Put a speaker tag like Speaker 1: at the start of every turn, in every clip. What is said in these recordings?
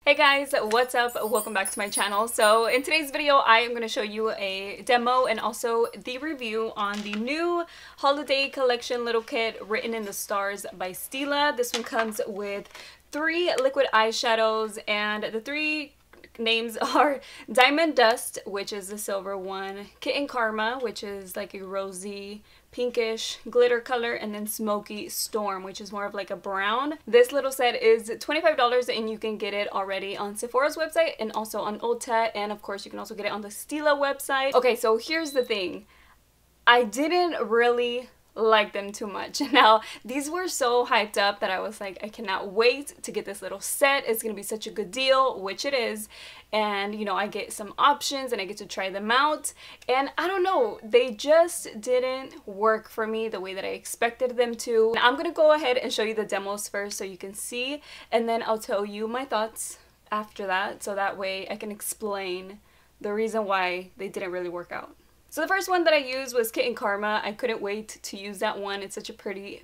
Speaker 1: Hey guys, what's up? Welcome back to my channel. So in today's video, I am going to show you a demo and also the review on the new holiday collection little kit Written in the Stars by Stila. This one comes with 3 liquid eyeshadows, and the 3 names are Diamond Dust, which is the silver one, Kitten Karma, which is like a rosy pinkish glitter color, and then Smoky Storm, which is more of like a brown. This little set is $25 and you can get it already on Sephora's website and also on Ulta, and of course you can also get it on the Stila website. Okay, so here's the thing. I didn't really like them too much. Now, these were so hyped up that I was like, I cannot wait to get this little set. It's gonna be such a good deal, which it is. And you know, I get some options and I get to try them out, and I don't know, they just didn't work for me the way that I expected them to. And I'm gonna go ahead and show you the demos first so you can see, and then I'll tell you my thoughts after that, so that way I can explain the reason why they didn't really work out. So the first one that I used was Kitten Karma. I couldn't wait to use that one. It's such a pretty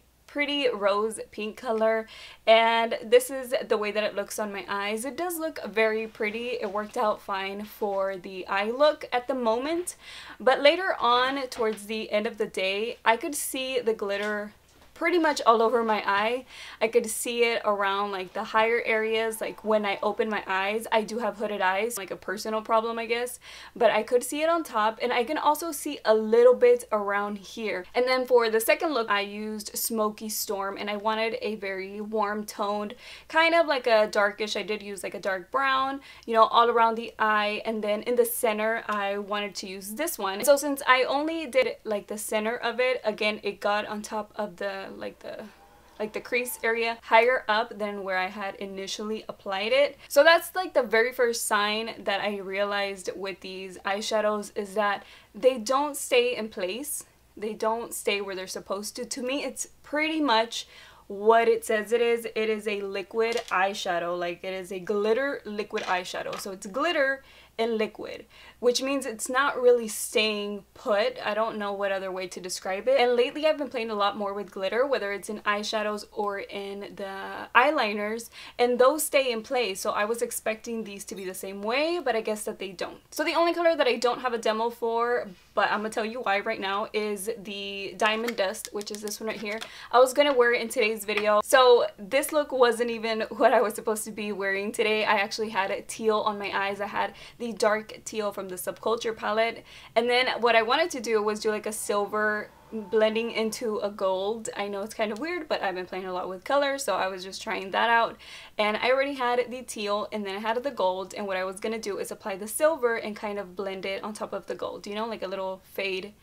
Speaker 1: rose pink color, and this is the way that it looks on my eyes. It does look very pretty. It worked out fine for the eye look at the moment, but later on towards the end of the day, I could see the glitter pretty much all over my eye. I could see it around like the higher areas, like when I open my eyes. I do have hooded eyes, like a personal problem I guess, but I could see it on top, and I can also see a little bit around here. And then for the second look, I used Smoky Storm, and I wanted a very warm toned, kind of like a darkish. I did use like a dark brown, you know, all around the eye, and then in the center I wanted to use this one. So since I only did like the center of it, again, it got on top of the like the crease area higher up than where I had initially applied it. So that's like the very first sign that I realized with these eyeshadows, is that they don't stay in place. They don't stay where they're supposed to. To me, it's pretty much what it says it is. It is a liquid eyeshadow, like it is a glitter liquid eyeshadow. So it's glitter and liquid, which means it's not really staying put. I don't know what other way to describe it. And lately I've been playing a lot more with glitter, whether it's in eyeshadows or in the eyeliners, and those stay in place. So I was expecting these to be the same way, but I guess that they don't. So the only color that I don't have a demo for, but I'm gonna tell you why right now, is the Diamond Dust, which is this one right here. I was gonna wear it in today's video. So this look wasn't even what I was supposed to be wearing today. I actually had teal on my eyes. I had the dark teal from the Subculture palette, and then what I wanted to do was do like a silver blending into a gold. I know it's kind of weird, but I've been playing a lot with color, so I was just trying that out. And I already had the teal, and then I had the gold, and what I was gonna do is apply the silver and kind of blend it on top of the gold, you know, like a little fade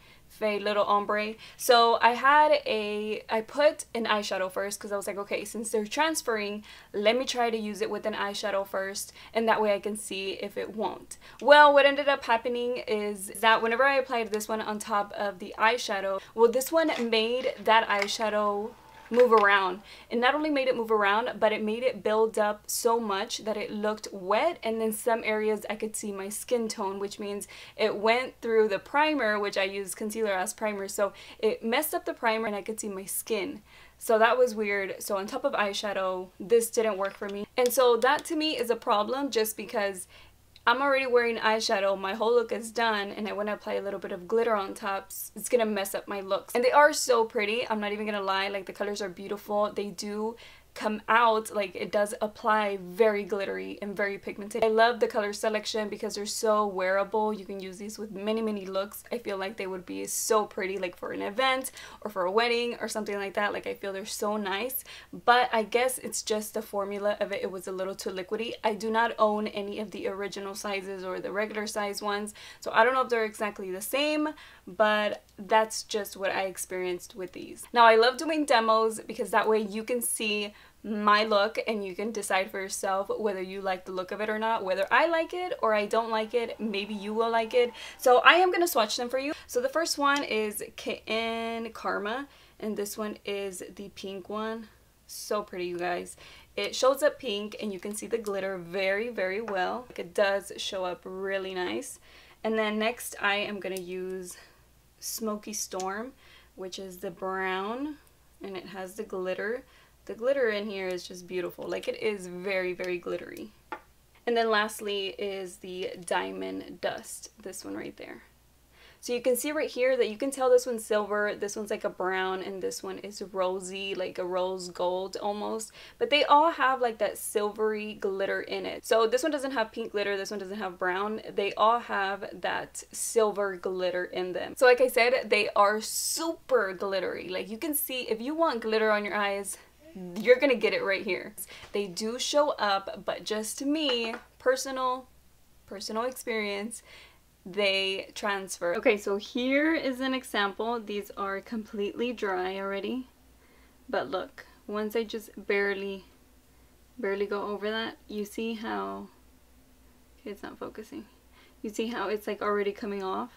Speaker 1: little ombre. So I put an eyeshadow first, because I was like, okay, since they're transferring, let me try to use it with an eyeshadow first, and that way I can see if it won't. Well, what ended up happening is that whenever I applied this one on top of the eyeshadow, well, this one made that eyeshadow move around. And not only made it move around, but it made it build up so much that it looked wet, and then some areas I could see my skin tone, which means it went through the primer, which I used concealer as primer, so it messed up the primer and I could see my skin. So that was weird. So on top of eyeshadow, this didn't work for me. And so that to me is a problem, just because I'm already wearing eyeshadow, my whole look is done, and I want to apply a little bit of glitter on top. It's gonna mess up my looks. And they are so pretty, I'm not even gonna lie, like the colors are beautiful. They do come out, like it does apply very glittery and very pigmented. I love the color selection because they're so wearable. You can use these with many looks. I feel like they would be so pretty, like for an event or for a wedding or something like that. Like I feel they're so nice, but I guess it's just the formula of it. It was a little too liquidy. I do not own any of the original sizes or the regular size ones, so I don't know if they're exactly the same, but that's just what I experienced with these. Now, I love doing demos because that way you can see my look and you can decide for yourself whether you like the look of it or not, whether I like it or I don't like it. Maybe you will like it. So I am going to swatch them for you. So the first one is Kitten Karma, and this one is the pink one. So pretty, you guys. It shows up pink and you can see the glitter very well. It does show up really nice. And then next I am going to use Smoky Storm, which is the brown, and it has the glitter. The glitter in here is just beautiful. Like, it is very glittery. And then lastly is the Diamond Dust, this one right there. So you can see right here that you can tell this one's silver, this one's like a brown, and this one is rosy, like a rose gold almost. But they all have like that silvery glitter in it. So this one doesn't have pink glitter, this one doesn't have brown. They all have that silver glitter in them. So like I said, they are super glittery. Like you can see, if you want glitter on your eyes, you're gonna get it right here. They do show up, but just to me, personal experience, they transfer. Okay, so here is an example. These are completely dry already, but look, once I just barely go over that, you see how, okay, it's not focusing. You see how it's like already coming off?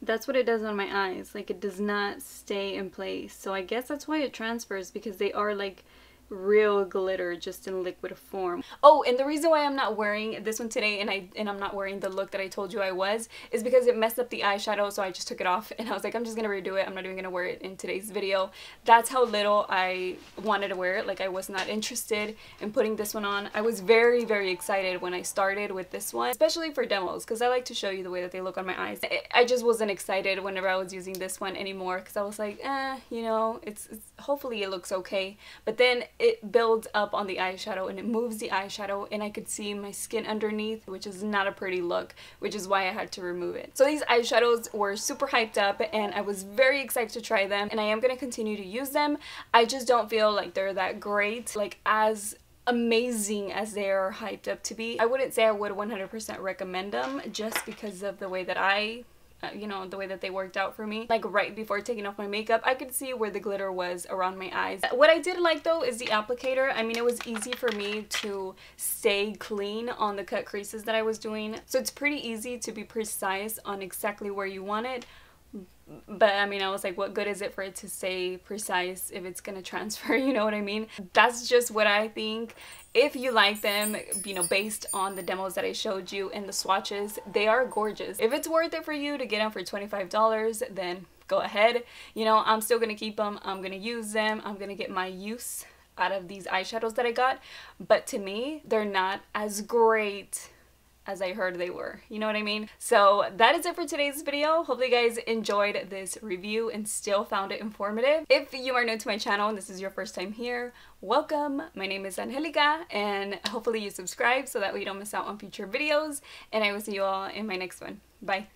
Speaker 1: That's what it does on my eyes. Like it does not stay in place. So I guess that's why it transfers, because they are like real glitter just in liquid form. Oh, and the reason why I'm not wearing this one today and I'm not wearing the look that I told you I was is because it messed up the eyeshadow, so I just took it off and I was like, I'm just gonna redo it. I'm not even gonna wear it in today's video. That's how little I wanted to wear it. Like I was not interested in putting this one on. I was very excited when I started with this one, especially for demos, because I like to show you the way that they look on my eyes. I just wasn't excited whenever I was using this one anymore, because I was like, you know, it's hopefully it looks okay. But then it builds up on the eyeshadow and it moves the eyeshadow, and I could see my skin underneath, which is not a pretty look, which is why I had to remove it. So these eyeshadows were super hyped up and I was very excited to try them, and I am going to continue to use them. I just don't feel like they're that great, like as amazing as they are hyped up to be. I wouldn't say I would 100% recommend them, just because of the way that you know, the way that they worked out for me. Like right before taking off my makeup, I could see where the glitter was around my eyes. What I did like though is the applicator. I mean, it was easy for me to stay clean on the cut creases that I was doing. So it's pretty easy to be precise on exactly where you want it. But I mean, I was like, what good is it for it to stay precise if it's gonna transfer, you know what I mean? That's just what I think. If you like them, you know, based on the demos that I showed you and the swatches, they are gorgeous. If it's worth it for you to get them for $25, then go ahead. You know, I'm still gonna keep them. I'm gonna use them. I'm gonna get my use out of these eyeshadows that I got. But to me, they're not as great as I heard they were, you know what I mean? So that is it for today's video. Hopefully you guys enjoyed this review and still found it informative. If you are new to my channel and this is your first time here, welcome. My name is Angelica, and hopefully you subscribe so that way you don't miss out on future videos, and I will see you all in my next one. Bye.